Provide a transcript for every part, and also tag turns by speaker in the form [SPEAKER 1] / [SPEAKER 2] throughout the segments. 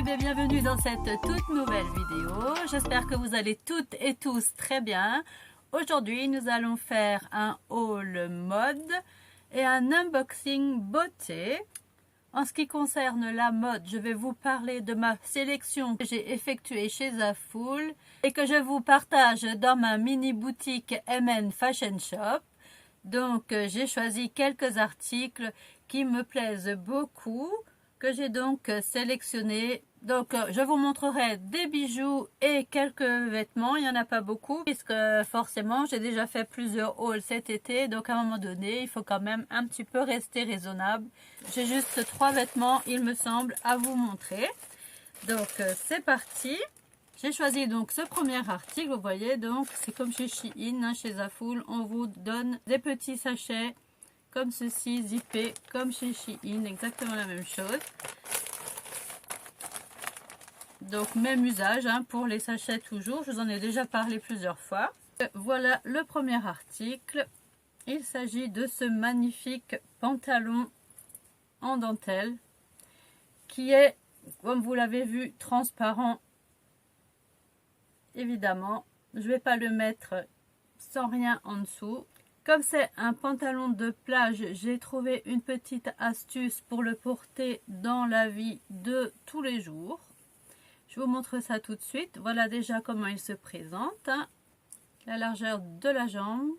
[SPEAKER 1] bien bienvenue dans cette toute nouvelle vidéo. J'espère que vous allez toutes et tous très bien. Aujourd'hui, nous allons faire un haul mode et un unboxing beauté. En ce qui concerne la mode, je vais vous parler de ma sélection que j'ai effectuée chez Zaful et que je vous partage dans ma mini boutique MN Fashion Shop. Donc, j'ai choisi quelques articles qui me plaisent beaucoup, que j'ai donc sélectionné. Donc je vous montrerai des bijoux et quelques vêtements. Il n'y en a pas beaucoup puisque forcément j'ai déjà fait plusieurs hauls cet été. Donc à un moment donné il faut quand même un petit peu rester raisonnable. J'ai juste 3 vêtements il me semble à vous montrer. Donc c'est parti. J'ai choisi donc ce premier article. Vous voyez, donc c'est comme chez Shein, hein, chez Zaful. On vous donne des petits sachets comme ceci, zippé, comme chez Shein, exactement la même chose. Donc même usage hein, pour les sachets toujours, je vous en ai déjà parlé plusieurs fois. Voilà le premier article. Il s'agit de ce magnifique pantalon en dentelle qui est, comme vous l'avez vu, transparent. Évidemment, je ne vais pas le mettre sans rien en dessous. Comme c'est un pantalon de plage, j'ai trouvé une petite astuce pour le porter dans la vie de tous les jours. Je vous montre ça tout de suite. Voilà déjà comment il se présente. Hein. La largeur de la jambe.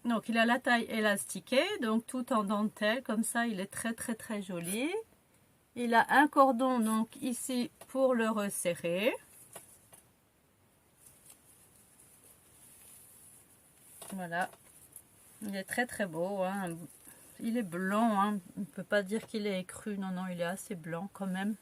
[SPEAKER 1] Donc il a la taille élastiquée, donc tout en dentelle, comme ça il est très joli. Il a un cordon donc ici pour le resserrer. Voilà, il est très beau, hein. Il est blanc, hein. On ne peut pas dire qu'il est cru, non, il est assez blanc quand même.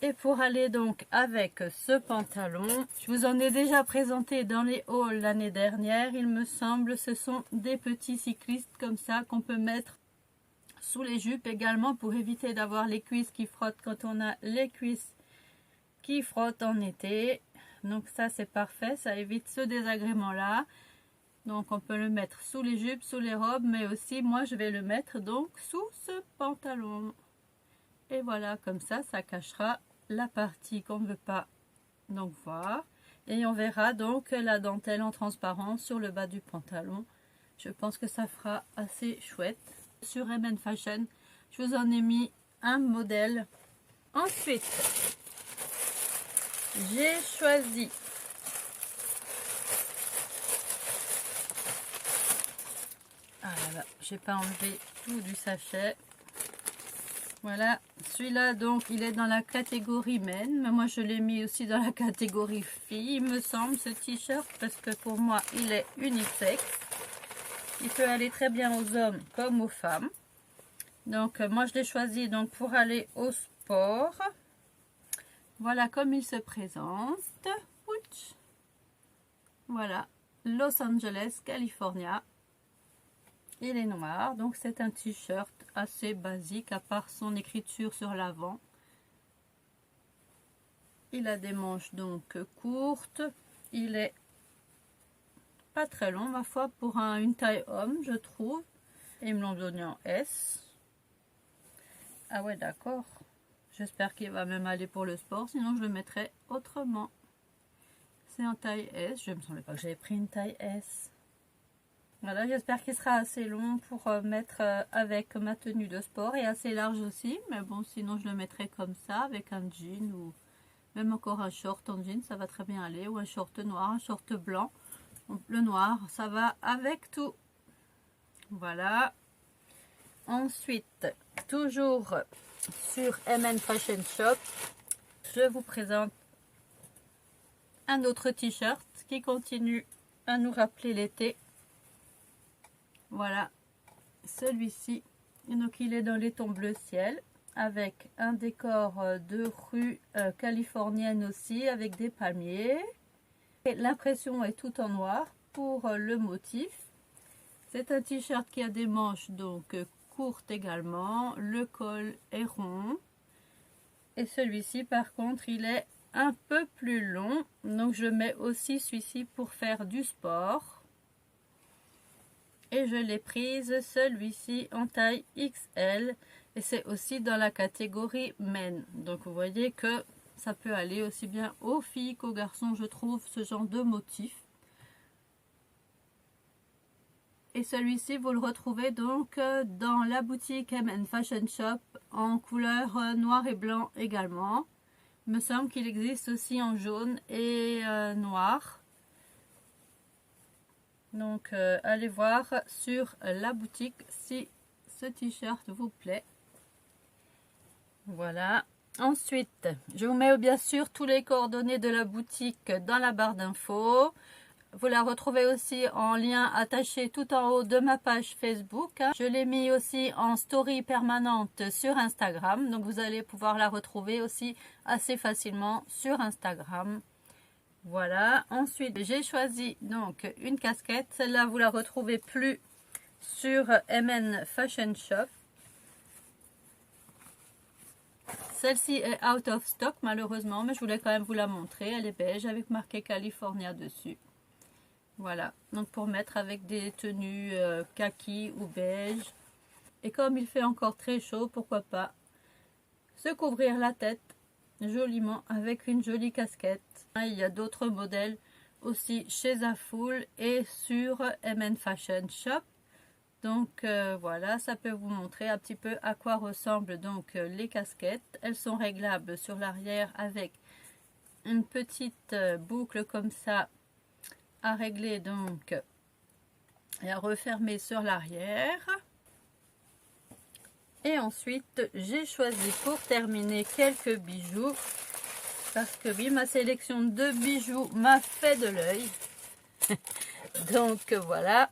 [SPEAKER 1] Et pour aller donc avec ce pantalon, je vous en ai déjà présenté dans les hauls l'année dernière, il me semble, ce sont des petits cyclistes comme ça qu'on peut mettre sous les jupes également pour éviter d'avoir les cuisses qui frottent quand on a les cuisses qui frottent en été. Donc ça c'est parfait, ça évite ce désagrément là. Donc on peut le mettre sous les jupes, sous les robes, mais aussi moi je vais le mettre donc sous ce pantalon. Et voilà, comme ça cachera la partie qu'on ne veut pas donc voir. Et on verra donc la dentelle en transparent sur le bas du pantalon. Je pense que ça fera assez chouette. Sur MN Fashion, je vous en ai mis un modèle. Ensuite, j'ai choisi j'ai pas enlevé tout du sachet. Voilà, celui-là donc il est dans la catégorie men, mais moi je l'ai mis aussi dans la catégorie fille, il me semble, ce t-shirt, parce que pour moi il est unisexe. Il peut aller très bien aux hommes comme aux femmes. Donc moi je l'ai choisi donc pour aller au sport. Voilà comme il se présente. Ouch. Voilà, Los Angeles, California. Il est noir, donc c'est un t-shirt assez basique à part son écriture sur l'avant. Il a des manches donc courtes. Il est pas très long ma foi pour une taille homme je trouve. Et ils me l'ont donné en S. Ah ouais d'accord. J'espère qu'il va même aller pour le sport, sinon je le mettrai autrement. C'est en taille S, je me semblais pas que j'avais pris une taille S. Voilà, j'espère qu'il sera assez long pour mettre avec ma tenue de sport et assez large aussi. Mais bon, sinon je le mettrai comme ça avec un jean ou même encore un short en jean, ça va très bien aller. Ou un short noir, un short blanc. Le noir, ça va avec tout. Voilà. Ensuite, toujours sur MN Fashion Shop, je vous présente un autre t-shirt qui continue à nous rappeler l'été. Voilà, celui-ci, donc il est dans les tons bleu ciel avec un décor de rue californienne aussi avec des palmiers. L'impression est tout en noir pour le motif. C'est un t-shirt qui a des manches donc courtes également. Le col est rond. Et celui-ci par contre il est un peu plus long. Donc je mets aussi celui-ci pour faire du sport. et je l'ai prise celui-ci en taille XL et c'est aussi dans la catégorie men. Donc vous voyez que ça peut aller aussi bien aux filles qu'aux garçons, je trouve, ce genre de motif. Et celui-ci, vous le retrouvez donc dans la boutique M&Fashion Shop en couleur noir et blanc également. Il me semble qu'il existe aussi en jaune et noir. Donc allez voir sur la boutique si ce t-shirt vous plaît. Voilà. Ensuite, je vous mets bien sûr tous les coordonnées de la boutique dans la barre d'infos. Vous la retrouvez aussi en lien attaché tout en haut de ma page Facebook. Je l'ai mis aussi en story permanente sur Instagram. Donc vous allez pouvoir la retrouver aussi assez facilement sur Instagram. Voilà. Ensuite, j'ai choisi donc une casquette. Celle-là, vous la retrouvez plus sur M&Fashion Shop. Celle-ci est out of stock malheureusement, mais je voulais quand même vous la montrer. Elle est beige avec marqué California dessus. Voilà, donc pour mettre avec des tenues kaki ou beige. Et comme il fait encore très chaud, pourquoi pas se couvrir la tête joliment avec une jolie casquette. Il y a d'autres modèles aussi chez Zaful et sur M&Fashion Shop. Donc voilà, ça peut vous montrer un petit peu à quoi ressemblent donc les casquettes. Elles sont réglables sur l'arrière avec une petite boucle comme ça à régler donc et à refermer sur l'arrière. Et ensuite j'ai choisi pour terminer quelques bijoux parce que oui, ma sélection de bijoux m'a fait de l'œil. Donc voilà,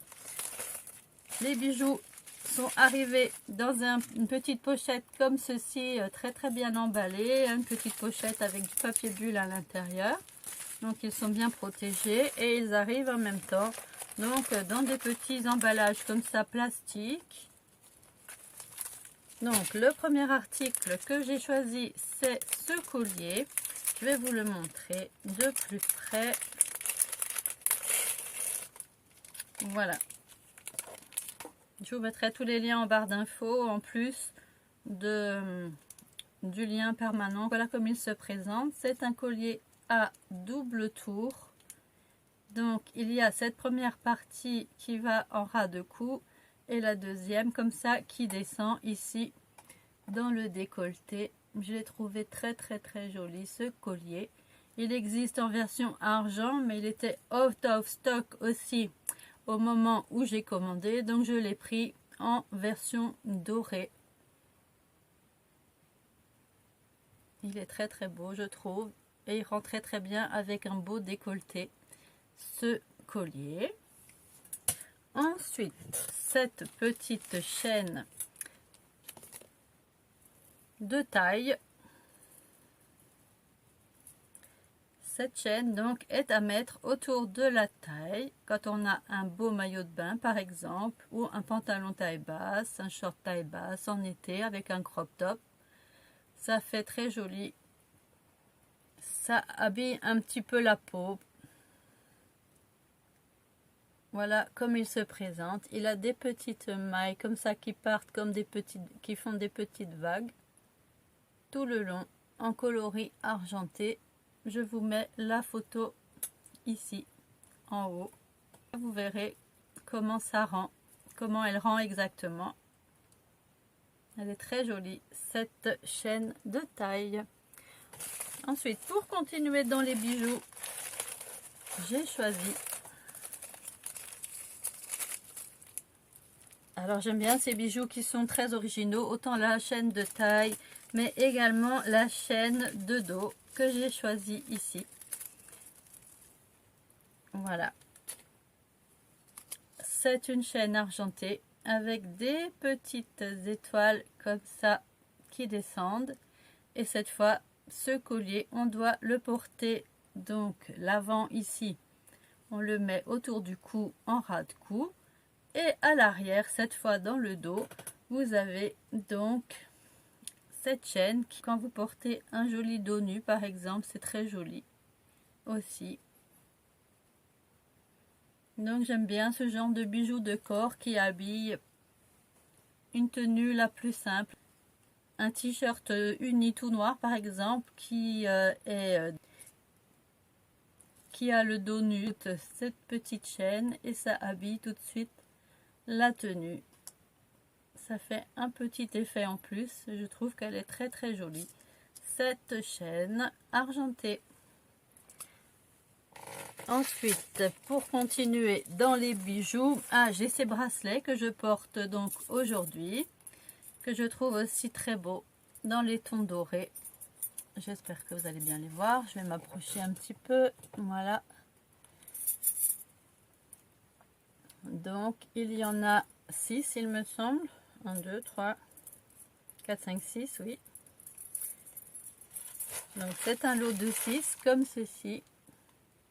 [SPEAKER 1] les bijoux sont arrivés dans une petite pochette comme ceci, très bien emballée, une petite pochette avec du papier bulle à l'intérieur. Donc ils sont bien protégés et ils arrivent en même temps donc dans des petits emballages comme ça plastique. Donc le premier article que j'ai choisi, c'est ce collier. Je vais vous le montrer de plus près. Voilà. Je vous mettrai tous les liens en barre d'infos en plus du lien permanent. Voilà comme il se présente. C'est un collier à double tour. Donc il y a cette première partie qui va en ras de cou et la deuxième comme ça qui descend ici dans le décolleté. Je l'ai trouvé très joli ce collier. Il existe en version argent mais il était out of stock aussi au moment où j'ai commandé, donc je l'ai pris en version dorée. Il est très beau je trouve et il rend très bien avec un beau décolleté ce collier. Ensuite cette petite chaîne de taille. Cette chaîne donc est à mettre autour de la taille quand on a un beau maillot de bain par exemple ou un pantalon taille basse, un short taille basse en été avec un crop top. Ça fait très joli. Ça habille un petit peu la peau. Voilà comme il se présente. Il a des petites mailles comme ça qui partent comme des petites, qui font des petites vagues tout le long en coloris argenté. Je vous mets la photo ici en haut. Vous verrez comment ça rend, comment elle rend exactement. Elle est très jolie cette chaîne de taille. Ensuite, pour continuer dans les bijoux, j'ai choisi. Alors j'aime bien ces bijoux qui sont très originaux, autant la chaîne de taille, mais également la chaîne de dos que j'ai choisi ici. Voilà. C'est une chaîne argentée avec des petites étoiles comme ça qui descendent. Et cette fois, ce collier, on doit le porter donc l'avant ici. On le met autour du cou en ras de cou. Et à l'arrière, cette fois dans le dos, vous avez donc cette chaîne qui, quand vous portez un joli dos nu par exemple, c'est très joli aussi. Donc j'aime bien ce genre de bijoux de corps qui habille une tenue la plus simple. Un t-shirt uni tout noir par exemple qui a le dos nu, cette petite chaîne, et ça habille tout de suite la tenue. Ça fait un petit effet en plus. Je trouve qu'elle est très très jolie, cette chaîne argentée. Ensuite, pour continuer dans les bijoux, j'ai ces bracelets que je porte donc aujourd'hui, que je trouve aussi très beaux dans les tons dorés. J'espère que vous allez bien les voir. Je vais m'approcher un petit peu. Voilà. Donc, il y en a 6, il me semble. 1, 2, 3, 4, 5, 6, oui. Donc, c'est un lot de 6, comme ceci.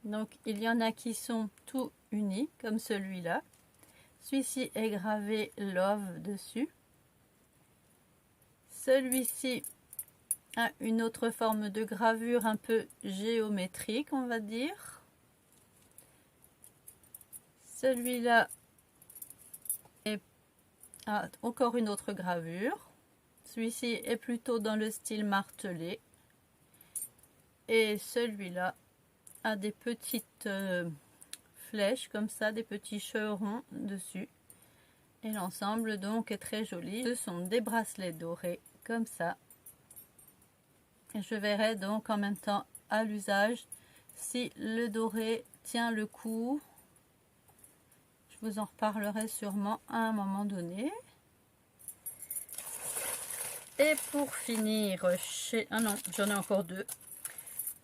[SPEAKER 1] Donc, il y en a qui sont tout unis, comme celui-là. Celui-ci est gravé Love dessus. Celui-ci a une autre forme de gravure un peu géométrique, on va dire. Celui-là a encore une autre gravure. Celui-ci est plutôt dans le style martelé. Et celui-là a des petites flèches comme ça, des petits chevrons dessus. Et l'ensemble donc est très joli. Ce sont des bracelets dorés comme ça. Et je verrai donc en même temps à l'usage si le doré tient le coup. Je vous en reparlerai sûrement à un moment donné. Et pour finir, ah non, j'en ai encore deux.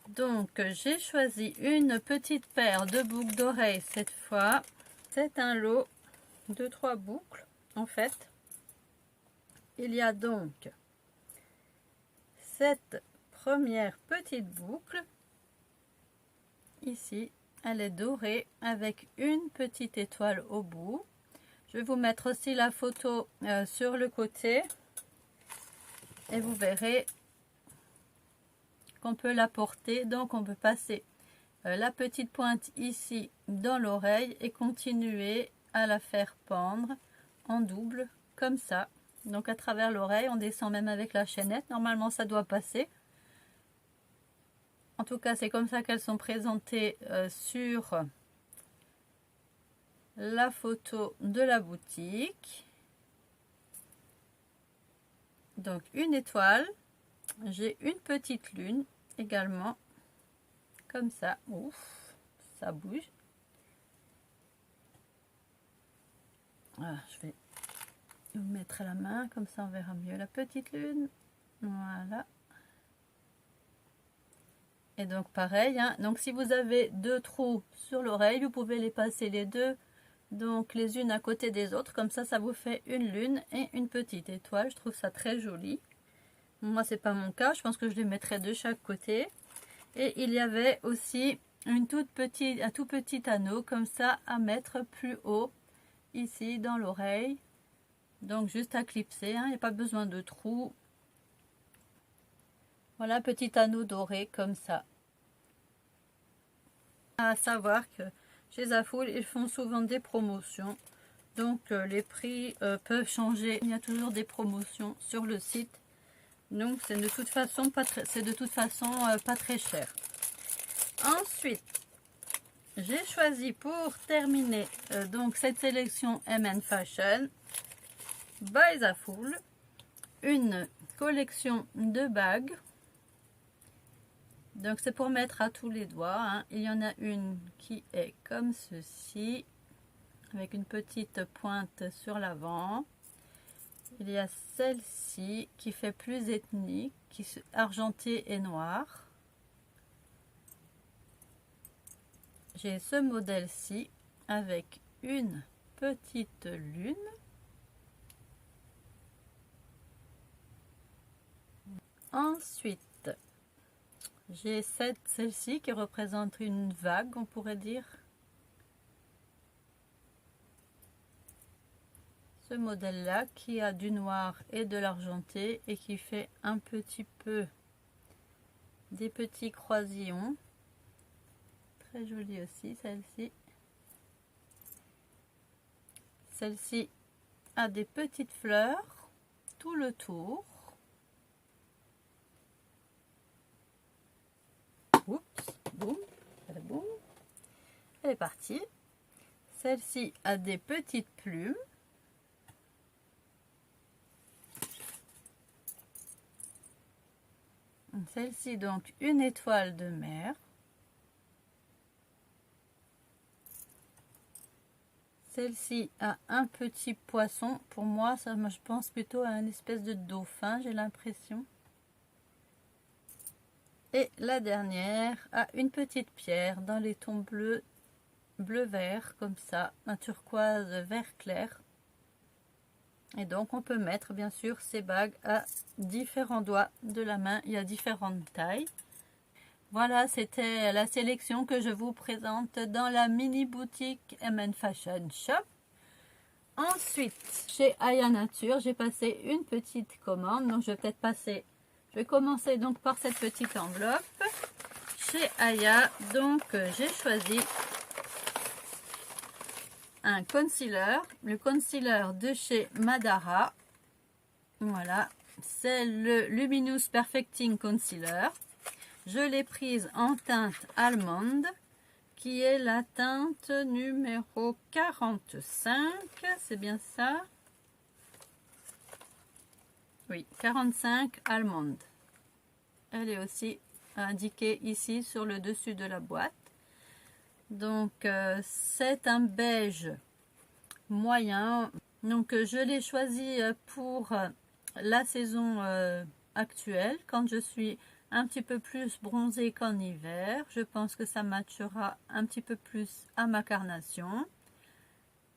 [SPEAKER 1] Donc j'ai choisi une petite paire de boucles d'oreilles cette fois. C'est un lot de 3 boucles en fait. Il y a donc cette première petite boucle. Ici, elle est dorée avec une petite étoile au bout. Je vais vous mettre aussi la photo sur le côté. Et vous verrez qu'on peut la porter. Donc on peut passer la petite pointe ici dans l'oreille et continuer à la faire pendre en double comme ça. Donc à travers l'oreille, on descend même avec la chaînette. Normalement ça doit passer. En tout cas c'est comme ça qu'elles sont présentées sur la photo de la boutique. Donc une étoile, j'ai une petite lune également, comme ça. Ouf, ça bouge. Voilà, je vais vous mettre à la main, comme ça on verra mieux la petite lune. Voilà. Et donc pareil, hein, donc si vous avez 2 trous sur l'oreille, vous pouvez les passer les deux, donc les unes à côté des autres, comme ça vous fait une lune et une petite étoile. Je trouve ça très joli. Moi c'est pas mon cas, je pense que je les mettrai de chaque côté. Et il y avait aussi un tout petit anneau comme ça à mettre plus haut ici dans l'oreille, donc juste à clipser, hein, il n'y a pas besoin de trou. Voilà, petit anneau doré comme ça. À savoir que chez Zaful ils font souvent des promotions, donc les prix peuvent changer. Il y a toujours des promotions sur le site, donc c'est de toute façon pas très cher. Ensuite j'ai choisi pour terminer donc cette sélection MN Fashion by Zaful une collection de bagues. Donc c'est pour mettre à tous les doigts, hein. Il y en a une qui est comme ceci, avec une petite pointe sur l'avant. Il y a celle-ci qui fait plus ethnique, qui est argentée et noire. J'ai ce modèle-ci avec une petite lune. Ensuite, j'ai celle-ci qui représente une vague, on pourrait dire. Ce modèle-là qui a du noir et de l'argenté et qui fait un petit peu des petits croisillons. Très jolie aussi celle-ci. Celle-ci a des petites fleurs tout le tour. Oups, boum, boum. Elle est partie. Celle-ci a des petites plumes. Celle-ci donc une étoile de mer. Celle-ci a un petit poisson. Pour moi, ça, je pense plutôt à une espèce de dauphin, j'ai l'impression. Et la dernière a une petite pierre dans les tons bleus, bleu-vert, comme ça, un turquoise vert clair. Et donc, on peut mettre, bien sûr, ces bagues à différents doigts de la main. Il y a différentes tailles. Voilà, c'était la sélection que je vous présente dans la mini boutique M&A Fashion Shop. Ensuite, chez Aya Nature, j'ai passé une petite commande. Donc, je vais commencer donc par cette petite enveloppe. Chez Aya, donc, j'ai choisi un concealer, le concealer de chez Madara. Voilà, c'est le Luminous Perfecting Concealer. Je l'ai prise en teinte allemande, qui est la teinte numéro 45. C'est bien ça? Oui, 45 allemande. Elle est aussi indiquée ici sur le dessus de la boîte. Donc, c'est un beige moyen. Donc, je l'ai choisi pour la saison actuelle, quand je suis un petit peu plus bronzée qu'en hiver. Je pense que ça matchera un petit peu plus à ma carnation.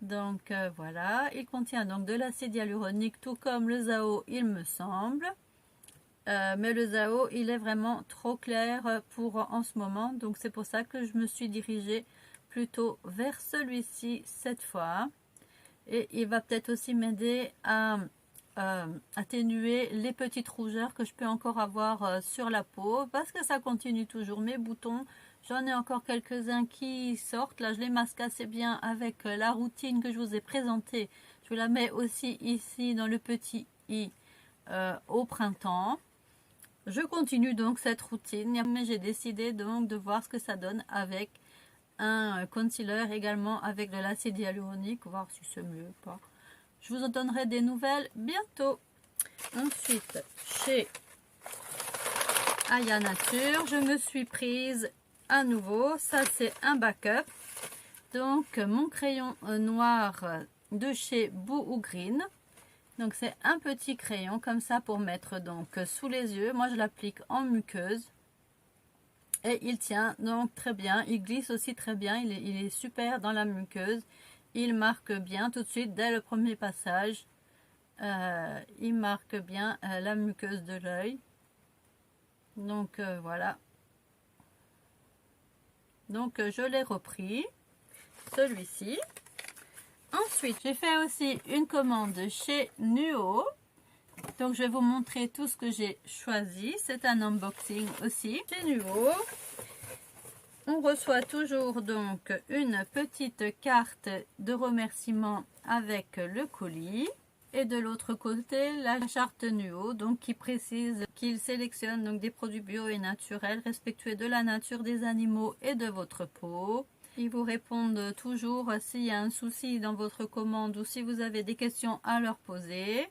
[SPEAKER 1] Donc, voilà. Il contient donc de l'acide hyaluronique, tout comme le Zao, il me semble. Mais le Zao, il est vraiment trop clair pour en ce moment. Donc, c'est pour ça que je me suis dirigée plutôt vers celui-ci cette fois. Et il va peut-être aussi m'aider à atténuer les petites rougeurs que je peux encore avoir sur la peau. Parce que ça continue toujours. Mes boutons, j'en ai encore quelques-uns qui sortent. Là, je les masque assez bien avec la routine que je vous ai présentée. Je vous la mets aussi ici dans le petit i au printemps. Je continue donc cette routine, mais j'ai décidé donc de voir ce que ça donne avec un concealer également avec de l'acide hyaluronique, voir si c'est mieux ou pas. Je vous en donnerai des nouvelles bientôt. Ensuite, chez Aya Nature, je me suis prise à nouveau, ça c'est un backup. Donc mon crayon noir de chez Boo Green. Donc c'est un petit crayon comme ça pour mettre donc sous les yeux. Moi je l'applique en muqueuse. Et il tient donc très bien. Il glisse aussi très bien. Il est super dans la muqueuse. Il marque bien tout de suite dès le premier passage. Il marque bien la muqueuse de l'œil. Donc voilà. Donc je l'ai repris. Celui-ci. Ensuite, j'ai fait aussi une commande chez Nuo. Donc, je vais vous montrer tout ce que j'ai choisi. C'est un unboxing aussi. Chez Nuo, on reçoit toujours donc une petite carte de remerciement avec le colis. Et de l'autre côté, la charte Nuo, donc qui précise qu'il sélectionne donc des produits bio et naturels, respectueux de la nature, des animaux et de votre peau. Ils vous répondent toujours s'il y a un souci dans votre commande ou si vous avez des questions à leur poser.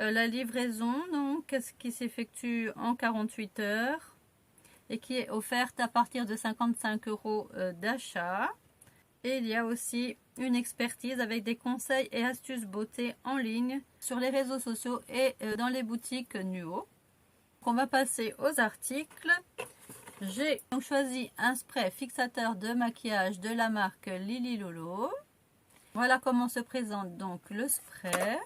[SPEAKER 1] La livraison, donc, qui s'effectue en 48 heures et qui est offerte à partir de 55 € d'achat. Et il y a aussi une expertise avec des conseils et astuces beauté en ligne sur les réseaux sociaux et dans les boutiques Nuo. On va passer aux articles. J'ai donc choisi un spray fixateur de maquillage de la marque Lily Lolo. Voilà comment se présente donc le spray.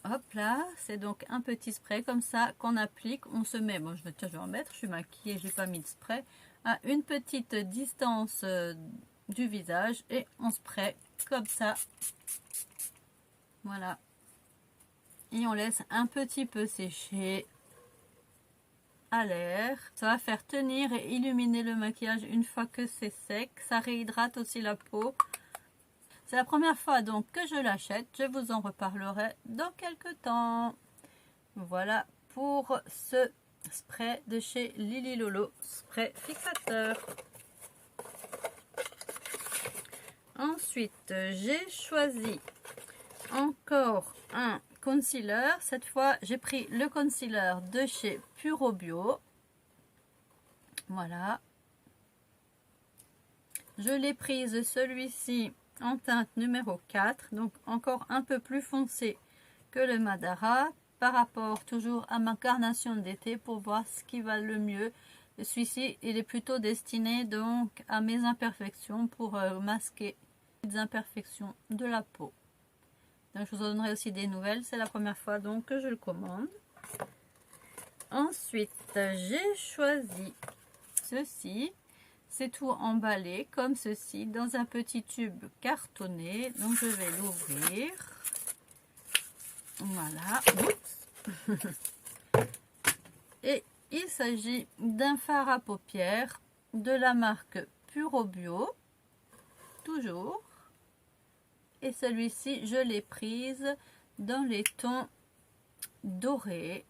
[SPEAKER 1] Hop là, c'est donc un petit spray comme ça qu'on applique. On se met, bon je vais en mettre, je suis maquillée, j'ai pas mis de spray, à une petite distance du visage et on spray comme ça. Voilà. Et on laisse un petit peu sécher à l'air. Ça va faire tenir et illuminer le maquillage une fois que c'est sec. Ça réhydrate aussi la peau. C'est la première fois donc que je l'achète. Je vous en reparlerai dans quelques temps. Voilà pour ce spray de chez Lily Lolo, spray fixateur. Ensuite, j'ai choisi encore un concealer. Cette fois, j'ai pris le concealer de chez Puro Bio. Voilà. Je l'ai prise celui-ci en teinte numéro 4, donc encore un peu plus foncé que le Madara par rapport toujours à ma carnation d'été pour voir ce qui va le mieux. Celui-ci, il est plutôt destiné donc à mes imperfections pour masquer les imperfections de la peau. Donc je vous en donnerai aussi des nouvelles, c'est la première fois donc que je le commande. Ensuite, j'ai choisi ceci. C'est tout emballé comme ceci dans un petit tube cartonné. Donc je vais l'ouvrir. Voilà. Et il s'agit d'un fard à paupières de la marque Puro Bio. Toujours. Et celui-ci, je l'ai prise dans les tons dorés.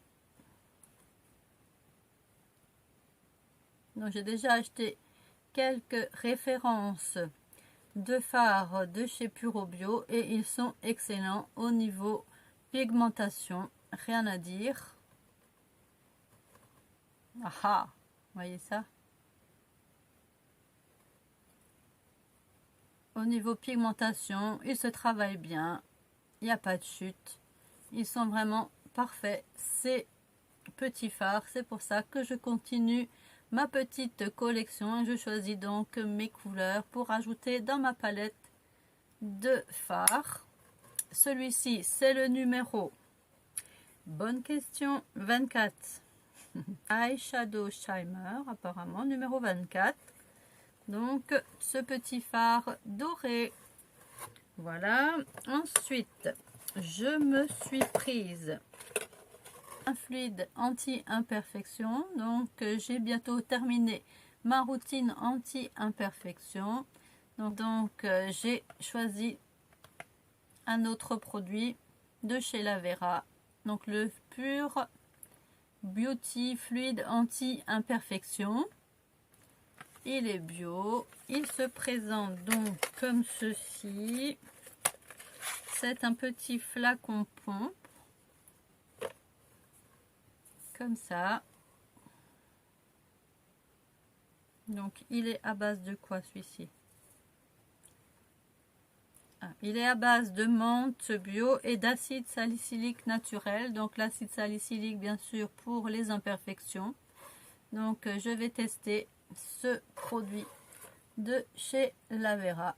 [SPEAKER 1] Donc j'ai déjà acheté quelques références de fards de chez Puro Bio et ils sont excellents au niveau pigmentation, rien à dire. Ah, voyez ça? Au niveau pigmentation, ils se travaillent bien, il n'y a pas de chute, ils sont vraiment parfaits ces petits fards. C'est pour ça que je continue ma petite collection. Je choisis donc mes couleurs pour ajouter dans ma palette de fards. Celui-ci, c'est le numéro, bonne question, 24. Eyeshadow Shimmer, apparemment, numéro 24. Donc, ce petit fard doré. Voilà. Ensuite, je me suis prise un fluide anti-imperfection. Donc j'ai bientôt terminé ma routine anti-imperfection. Donc j'ai choisi un autre produit de chez La Vera. Donc le Pure Beauty Fluide Anti-Imperfection. Il est bio. Il se présente donc comme ceci. C'est un petit flacon pompe. Comme ça. Donc il est à base de quoi celui-ci? Il est à base de menthe bio et d'acide salicylique naturel. Donc l'acide salicylique bien sûr pour les imperfections. Donc je vais tester ce produit de chez La Vera.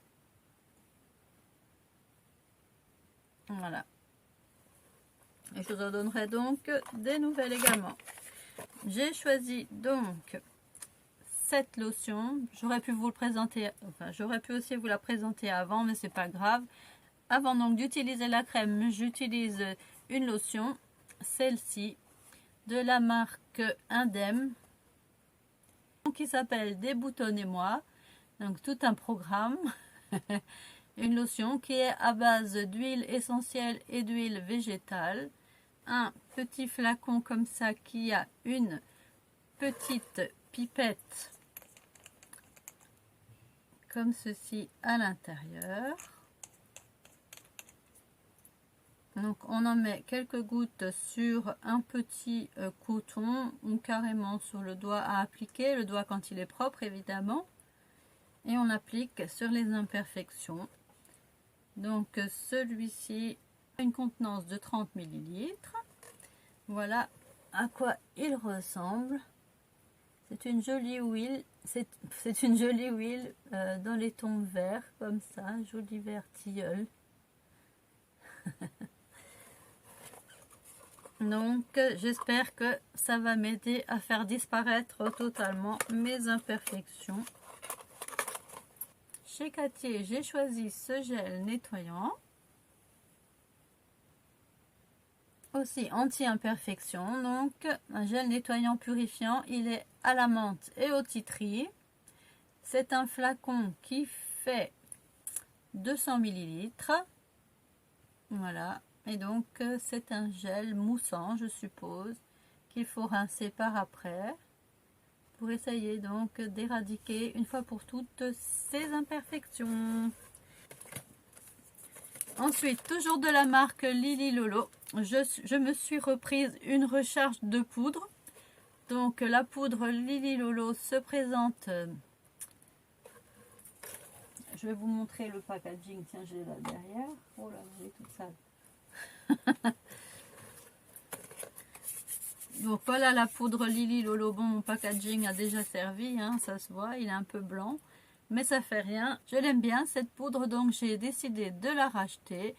[SPEAKER 1] Voilà. Et je vous en donnerai donc des nouvelles également. J'ai choisi donc cette lotion. J'aurais pu vous le présenter, enfin j'aurais pu aussi vous la présenter avant, mais c'est pas grave. Avant donc d'utiliser la crème, j'utilise une lotion, celle-ci, de la marque Indem, qui s'appelle Déboutonnez-moi. Donc tout un programme. Une lotion qui est à base d'huile essentielle et d'huile végétale. Un petit flacon comme ça qui a une petite pipette comme ceci à l'intérieur. Donc on en met quelques gouttes sur un petit coton ou carrément sur le doigt à appliquer, le doigt quand il est propre évidemment. Et on applique sur les imperfections. Donc celui-ci a une contenance de 30 ml. Voilà à quoi il ressemble. C'est une jolie huile. C'est une jolie huile dans les tons verts comme ça, joli vert tilleul. Donc j'espère que ça va m'aider à faire disparaître totalement mes imperfections. Chez Cartier, j'ai choisi ce gel nettoyant. Aussi anti-imperfection, donc un gel nettoyant purifiant. Il est à la menthe et au titri. C'est un flacon qui fait 200 millilitres. Voilà, et donc c'est un gel moussant, je suppose, qu'il faut rincer par après pour essayer donc d'éradiquer une fois pour toutes ces imperfections. Ensuite, toujours de la marque Lily Lolo, je me suis reprise une recharge de poudre. Donc la poudre Lily Lolo se présente. Je vais vous montrer le packaging. Tiens, j'ai là derrière. Oh là, j'ai toute sale. Donc voilà la poudre Lily Lolo. Bon, mon packaging a déjà servi, hein, ça se voit, il est un peu blanc. Mais ça fait rien. Je l'aime bien cette poudre, donc j'ai décidé de la racheter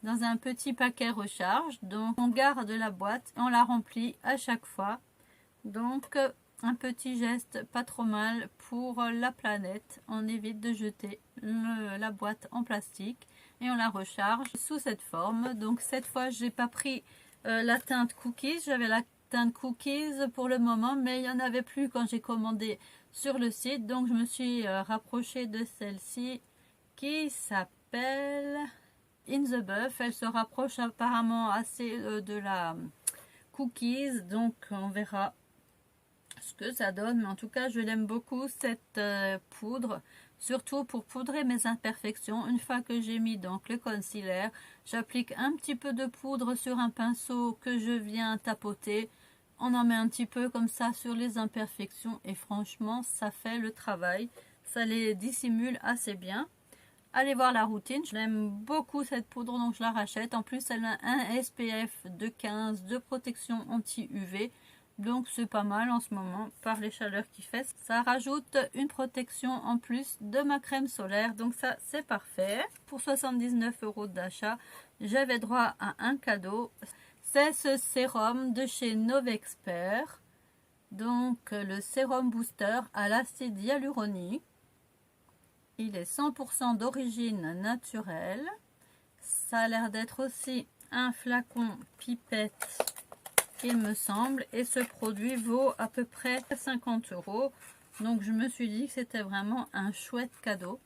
[SPEAKER 1] dans un petit paquet recharge. Donc on garde la boîte et on la remplit à chaque fois. Donc un petit geste pas trop mal pour la planète. On évite de jeter la boîte en plastique et on la recharge sous cette forme. Donc cette fois j'ai pas pris la teinte cookies. J'avais la teinte cookies pour le moment, mais il n'y en avait plus quand j'ai commandé sur le site. Donc je me suis rapprochée de celle-ci qui s'appelle In the Buff. Elle se rapproche apparemment assez de la cookies. Donc on verra ce que ça donne, mais en tout cas je l'aime beaucoup cette poudre, surtout pour poudrer mes imperfections. Une fois que j'ai mis donc le concealer, j'applique un petit peu de poudre sur un pinceau que je viens tapoter. On en met un petit peu comme ça sur les imperfections et franchement ça fait le travail, ça les dissimule assez bien. Allez voir la routine, je l'aime beaucoup cette poudre, donc je la rachète. En plus elle a un SPF de 15 de protection anti-UV. Donc c'est pas mal en ce moment par les chaleurs qu'il fait. Ça rajoute une protection en plus de ma crème solaire. Donc ça c'est parfait. Pour 79 € d'achat, j'avais droit à un cadeau. C'est ce sérum de chez Novexpert. Donc le sérum booster à l'acide hyaluronique. Il est 100% d'origine naturelle. Ça a l'air d'être aussi un flacon pipette, il me semble, et ce produit vaut à peu près 50 €. Donc je me suis dit que c'était vraiment un chouette cadeau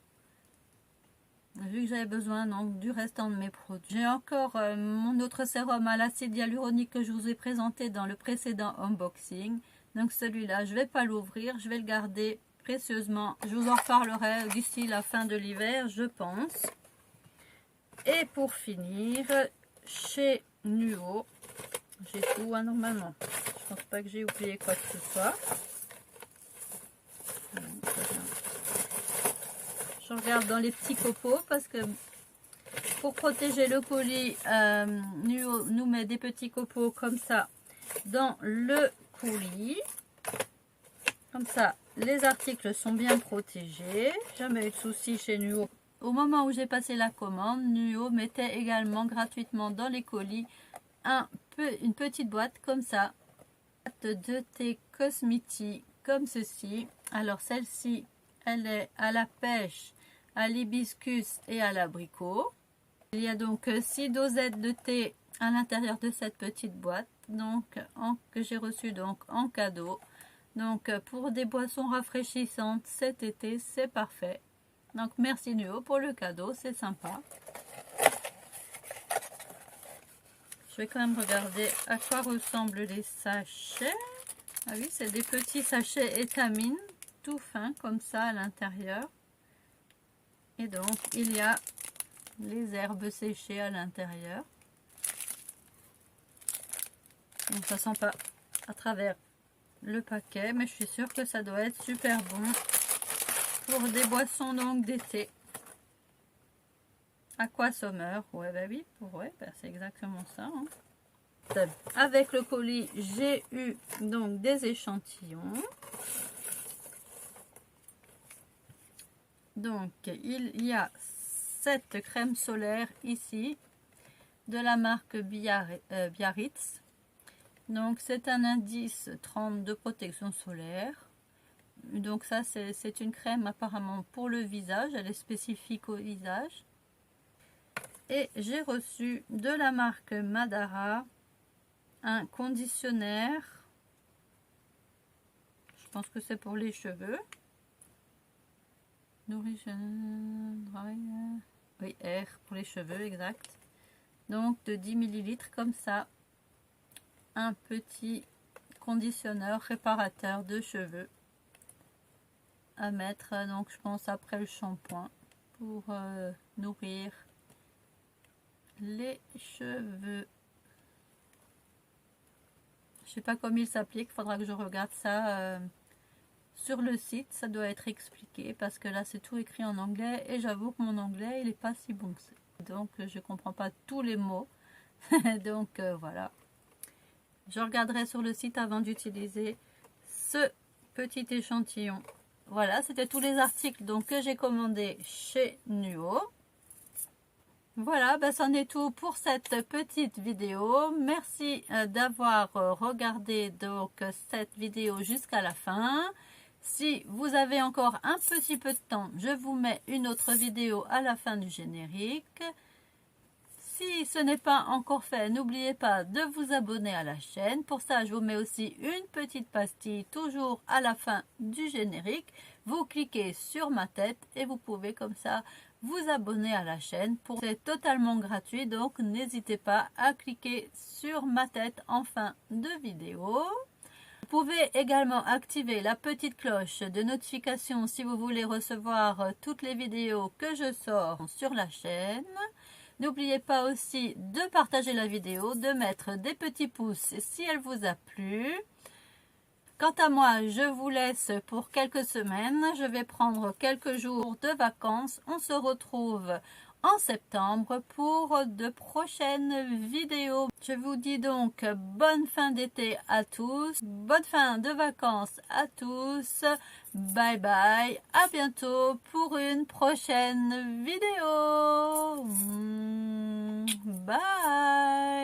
[SPEAKER 1] vu que j'avais besoin donc du restant de mes produits. J'ai encore mon autre sérum à l'acide hyaluronique que je vous ai présenté dans le précédent unboxing. Donc celui-là je vais pas l'ouvrir, je vais le garder précieusement. Je vous en reparlerai d'ici la fin de l'hiver, je pense. Et pour finir, chez Nuo, j'ai tout hein, normalement. Je pense pas que j'ai oublié quoi que ce soit. Je regarde dans les petits copeaux parce que pour protéger le colis, Nuo nous met des petits copeaux comme ça dans le colis. Comme ça, les articles sont bien protégés. Jamais eu de soucis chez Nuo. Au moment où j'ai passé la commande, Nuo mettait également gratuitement dans les colis une petite boîte comme ça, de thé cosmétique comme ceci. Alors celle-ci, elle est à la pêche, à l'hibiscus et à l'abricot. Il y a donc 6 dosettes de thé à l'intérieur de cette petite boîte, donc que j'ai reçue donc en cadeau. Donc pour des boissons rafraîchissantes cet été, c'est parfait. Donc merci Nuo pour le cadeau, c'est sympa. Je vais quand même regarder à quoi ressemblent les sachets. Ah oui, c'est des petits sachets étamines, tout fins comme ça à l'intérieur. Et donc il y a les herbes séchées à l'intérieur. Donc ça sent pas à travers le paquet, mais je suis sûre que ça doit être super bon pour des boissons donc d'été. Aqua Summer, ouais bah oui, ouais, bah c'est exactement ça. Hein. Avec le colis, j'ai eu donc des échantillons. Donc il y a cette crème solaire ici de la marque Biarritz. Donc c'est un indice 30 de protection solaire. Donc ça c'est une crème apparemment pour le visage, elle est spécifique au visage. Et j'ai reçu de la marque Madara un conditionnaire. Je pense que c'est pour les cheveux. Oui, R pour les cheveux, exact. Donc de 10 millilitres comme ça. Un petit conditionneur réparateur de cheveux à mettre, donc je pense après le shampoing, pour nourrir les cheveux. Je sais pas comment il s'applique, il faudra que je regarde ça sur le site, ça doit être expliqué parce que là c'est tout écrit en anglais et j'avoue que mon anglais il est pas si bon que ça. Donc je comprends pas tous les mots. Donc voilà. Je regarderai sur le site avant d'utiliser ce petit échantillon. Voilà, c'était tous les articles donc, que j'ai commandés chez Nuo. Voilà, ben, c'en est tout pour cette petite vidéo. Merci d'avoir regardé donc cette vidéo jusqu'à la fin. Si vous avez encore un petit peu de temps, je vous mets une autre vidéo à la fin du générique. Si ce n'est pas encore fait, n'oubliez pas de vous abonner à la chaîne. Pour ça, je vous mets aussi une petite pastille toujours à la fin du générique. Vous cliquez sur ma tête et vous pouvez comme ça vous abonner à la chaîne. C'est totalement gratuit, donc n'hésitez pas à cliquer sur ma tête en fin de vidéo. Vous pouvez également activer la petite cloche de notification si vous voulez recevoir toutes les vidéos que je sors sur la chaîne. N'oubliez pas aussi de partager la vidéo, de mettre des petits pouces si elle vous a plu. Quant à moi, je vous laisse pour quelques semaines. Je vais prendre quelques jours de vacances. On se retrouve en septembre pour de prochaines vidéos. Je vous dis donc bonne fin d'été à tous, bonne fin de vacances à tous. Bye bye, à bientôt pour une prochaine vidéo. Bye.